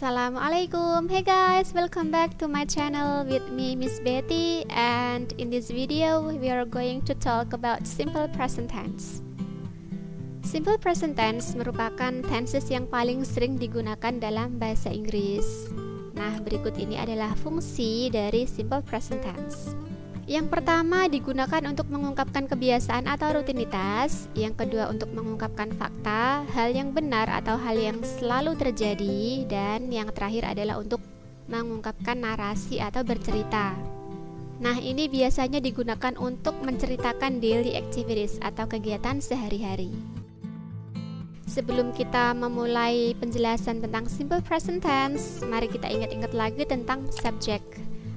Assalamualaikum. Hey guys, welcome back to my channel with me, Miss Betty, and in this video we are going to talk about simple present tense. Simple present tense merupakan tenses yang paling sering digunakan dalam bahasa Inggris. Nah, berikut ini adalah fungsi dari simple present tense. Yang pertama digunakan untuk mengungkapkan kebiasaan atau rutinitas. Yang kedua untuk mengungkapkan fakta, hal yang benar atau hal yang selalu terjadi. Dan yang terakhir adalah untuk mengungkapkan narasi atau bercerita. Nah, ini biasanya digunakan untuk menceritakan daily activities atau kegiatan sehari-hari. Sebelum kita memulai penjelasan tentang simple present tense, mari kita ingat-ingat lagi tentang subject.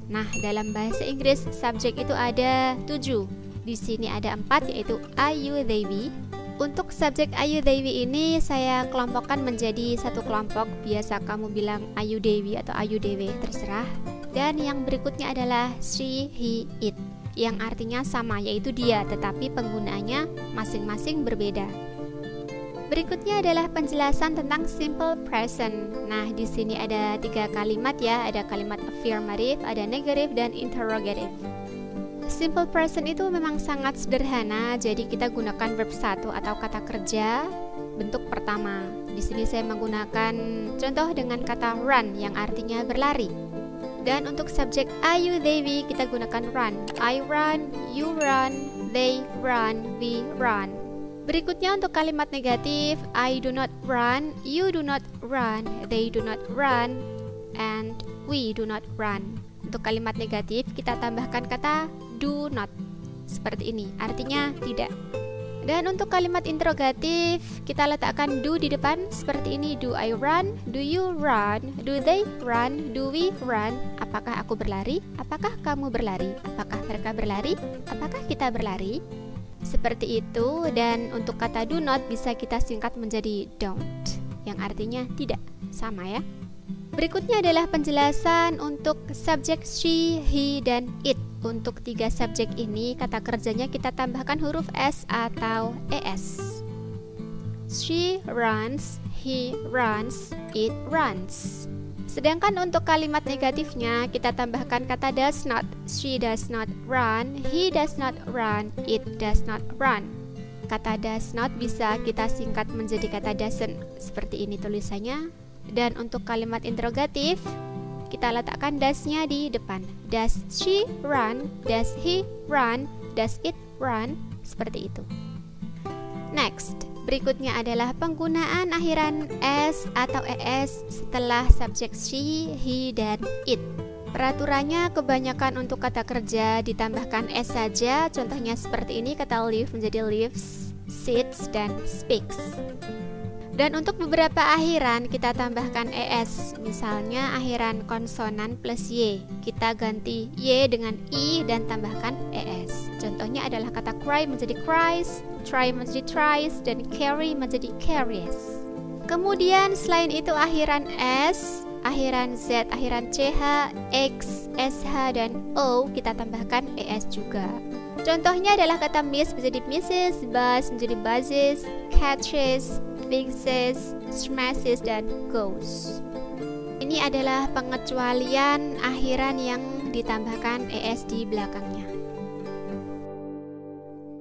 Nah, dalam bahasa Inggris, subjek itu ada 7. Di sini ada 4, yaitu I, you, they, we. Untuk subjek I, you, they, we ini saya kelompokkan menjadi satu kelompok. Biasa kamu bilang I, you, they, we atau I, you, they, we, terserah. Dan yang berikutnya adalah she, he, it, yang artinya sama, yaitu dia, tetapi penggunaannya masing-masing berbeda. Berikutnya adalah penjelasan tentang simple present. Nah, di sini ada 3 kalimat ya, ada kalimat affirmative, ada negative, dan interrogative. Simple present itu memang sangat sederhana, jadi kita gunakan verb 1 atau kata kerja bentuk pertama. Di sini saya menggunakan contoh dengan kata run yang artinya berlari. Dan untuk subjek I, you, they, we kita gunakan run. I run, you run, they run, we run. Berikutnya untuk kalimat negatif, I do not run, you do not run, they do not run, and we do not run. Untuk kalimat negatif kita tambahkan kata do not, seperti ini, artinya tidak. Dan untuk kalimat interrogatif kita letakkan do di depan, seperti ini. Do I run? Do you run? Do they run? Do we run? Apakah aku berlari? Apakah kamu berlari? Apakah mereka berlari? Apakah kita berlari? Seperti itu. Dan untuk kata do not bisa kita singkat menjadi don't, yang artinya tidak, sama ya. Berikutnya adalah penjelasan untuk subjek she, he, dan it. Untuk 3 subjek ini kata kerjanya kita tambahkan huruf s atau es. She runs, he runs, it runs. Sedangkan untuk kalimat negatifnya kita tambahkan kata does not. She does not run, he does not run, it does not run. Kata does not bisa kita singkat menjadi kata doesn't, seperti ini tulisannya. Dan untuk kalimat interrogatif kita letakkan does-nya di depan. Does she run? Does he run? Does it run? Seperti itu. Next, berikutnya adalah penggunaan akhiran s atau es setelah subjek she, he, dan it. Peraturannya kebanyakan untuk kata kerja ditambahkan s saja. Contohnya seperti ini, kata live menjadi lives, sits, dan speaks. Dan untuk beberapa akhiran kita tambahkan es. Misalnya akhiran konsonan plus y, kita ganti y dengan i dan tambahkan es. Contohnya adalah kata cry menjadi cries, try menjadi tries, dan carry menjadi carries. Kemudian selain itu akhiran s, akhiran z, akhiran ch, x, sh, dan o kita tambahkan es juga. Contohnya adalah kata miss menjadi misses, buzz menjadi buzzes, catches, fixes, smashes, dan goes. Ini adalah pengecualian akhiran yang ditambahkan es di belakangnya.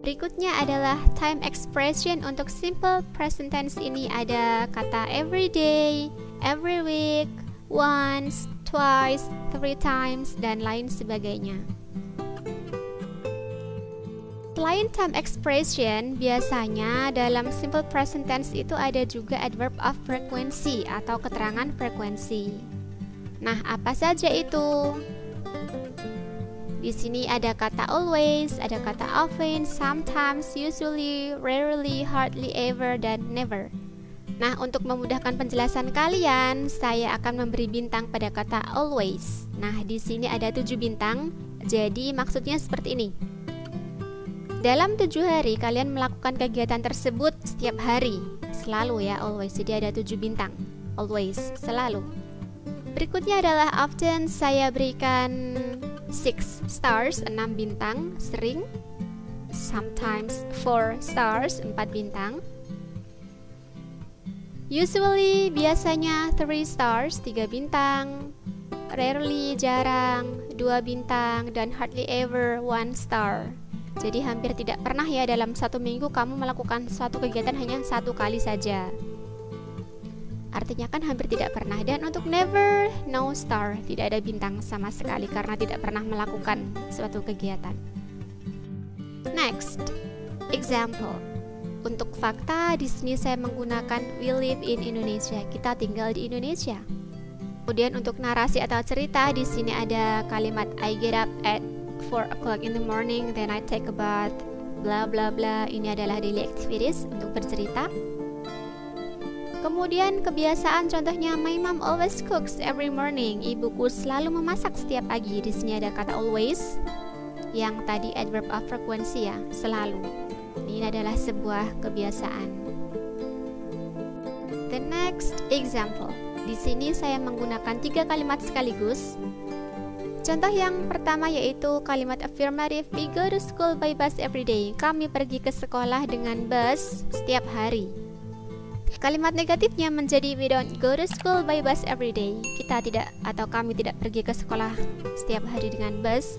Berikutnya adalah time expression. Untuk simple present tense ini ada kata every day, every week, once, twice, 3 times, dan lain sebagainya. Selain time expression, biasanya dalam simple present tense itu ada juga adverb of frequency atau keterangan frekuensi. Nah, apa saja itu? Di sini ada kata always, ada kata often, sometimes, usually, rarely, hardly ever, dan never. Nah, untuk memudahkan penjelasan kalian, saya akan memberi bintang pada kata always. Nah, di sini ada 7 bintang, jadi maksudnya seperti ini. Dalam 7 hari kalian melakukan kegiatan tersebut setiap hari. Selalu ya, always. Jadi ada 7 bintang. Always, selalu. Berikutnya adalah often, saya berikan 6 stars, 6 bintang, sering. Sometimes 4 stars, 4 bintang. Usually, biasanya 3 stars, 3 bintang. Rarely, jarang, 2 bintang. Dan hardly ever, 1 star. Jadi hampir tidak pernah ya dalam 1 minggu kamu melakukan suatu kegiatan hanya 1 kali saja. Artinya kan hampir tidak pernah. Dan untuk never, no star, tidak ada bintang sama sekali karena tidak pernah melakukan suatu kegiatan. Next, example. Untuk fakta, di sini saya menggunakan we live in Indonesia. Kita tinggal di Indonesia. Kemudian untuk narasi atau cerita, di sini ada kalimat I get up at 4 o'clock in the morning, then I take a bath, bla bla bla. Ini adalah daily activities untuk bercerita. Kemudian kebiasaan, contohnya my mom always cooks every morning. Ibuku selalu memasak setiap pagi. Di sini ada kata always, yang tadi adverb of frequency ya, selalu. Ini adalah sebuah kebiasaan. The next example. Di sini saya menggunakan 3 kalimat sekaligus. Contoh yang pertama yaitu kalimat affirmative, we go to school by bus every day. Kami pergi ke sekolah dengan bus setiap hari. Kalimat negatifnya menjadi we don't go to school by bus every day. Kita tidak atau kami tidak pergi ke sekolah setiap hari dengan bus.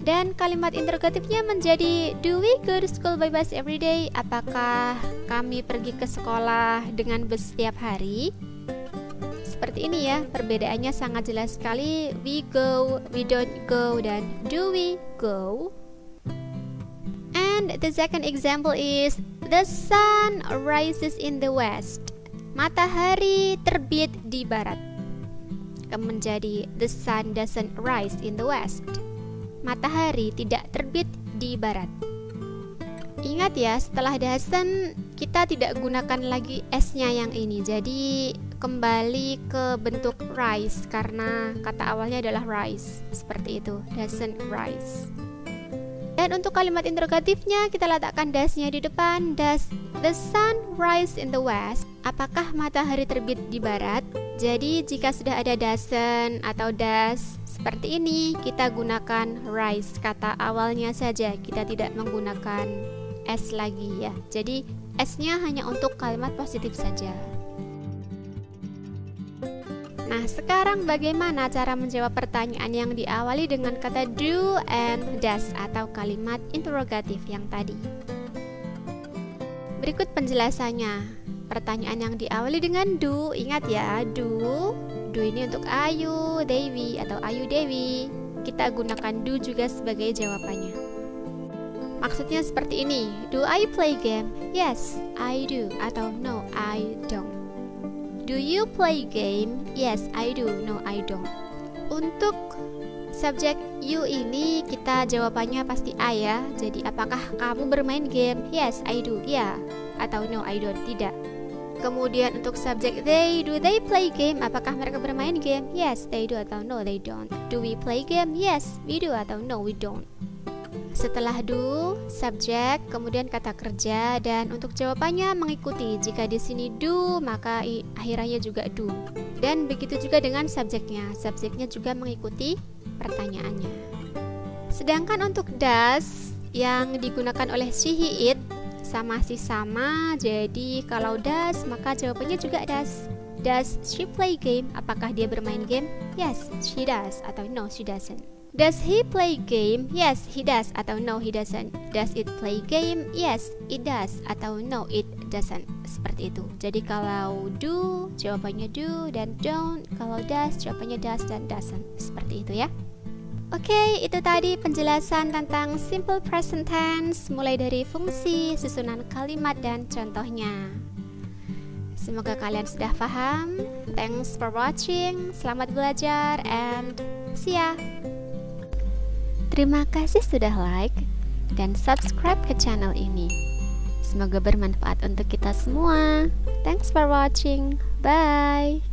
Dan kalimat interrogatifnya menjadi do we go to school by bus every day? Apakah kami pergi ke sekolah dengan bus setiap hari? Seperti ini ya, perbedaannya sangat jelas sekali. We go, we don't go, dan do we go. And the second example is the sun rises in the west. Matahari terbit di barat. Menjadi the sun doesn't rise in the west. Matahari tidak terbit di barat. Ingat ya, setelah doesn't kita tidak gunakan lagi s-nya yang ini. Jadi kembali ke bentuk rise karena kata awalnya adalah rise. Seperti itu, doesn't rise. Dan untuk kalimat interrogatifnya kita letakkan does-nya di depan. Does the sun rise in the west? Apakah matahari terbit di barat? Jadi jika sudah ada doesn't atau does seperti ini, kita gunakan rise kata awalnya saja. Kita tidak menggunakan s lagi ya. Jadi s-nya hanya untuk kalimat positif saja. Nah, sekarang bagaimana cara menjawab pertanyaan yang diawali dengan kata do and does atau kalimat interrogatif yang tadi? Berikut penjelasannya. Pertanyaan yang diawali dengan do, ingat ya, do ini untuk Ayu Dewi atau Ayu Dewi. Kita gunakan do juga sebagai jawabannya. Maksudnya seperti ini, do I play game? Yes, I do, atau no, I don't. Do you play game? Yes, I do. No, I don't. Untuk subjek you ini kita jawabannya pasti I ya. Jadi apakah kamu bermain game? Yes, I do. Ya. Atau no, I don't. Tidak. Kemudian untuk subjek they, do they play game? Apakah mereka bermain game? Yes, they do. Atau no, they don't. Do we play game? Yes, we do. Atau no, we don't. Setelah do, subjek, kemudian kata kerja, dan untuk jawabannya mengikuti. Jika di sini do, maka akhirannya juga do. Dan begitu juga dengan subjeknya. Subjeknya juga mengikuti pertanyaannya. Sedangkan untuk does yang digunakan oleh she, he, it masih sama. Jadi kalau does maka jawabannya juga does. Does she play game? Apakah dia bermain game? Yes, she does. Atau no, she doesn't. Does he play game? Yes, he does. Atau no, he doesn't. Does it play game? Yes, it does. Atau no, it doesn't. Seperti itu. Jadi kalau do, jawabannya do dan don't. Kalau does, jawabannya does dan doesn't. Seperti itu ya. Oke, itu tadi penjelasan tentang simple present tense, mulai dari fungsi, susunan kalimat, dan contohnya. Semoga kalian sudah paham. Thanks for watching. Selamat belajar and see ya. Terima kasih sudah like dan subscribe ke channel ini. Semoga bermanfaat untuk kita semua. Thanks for watching. Bye.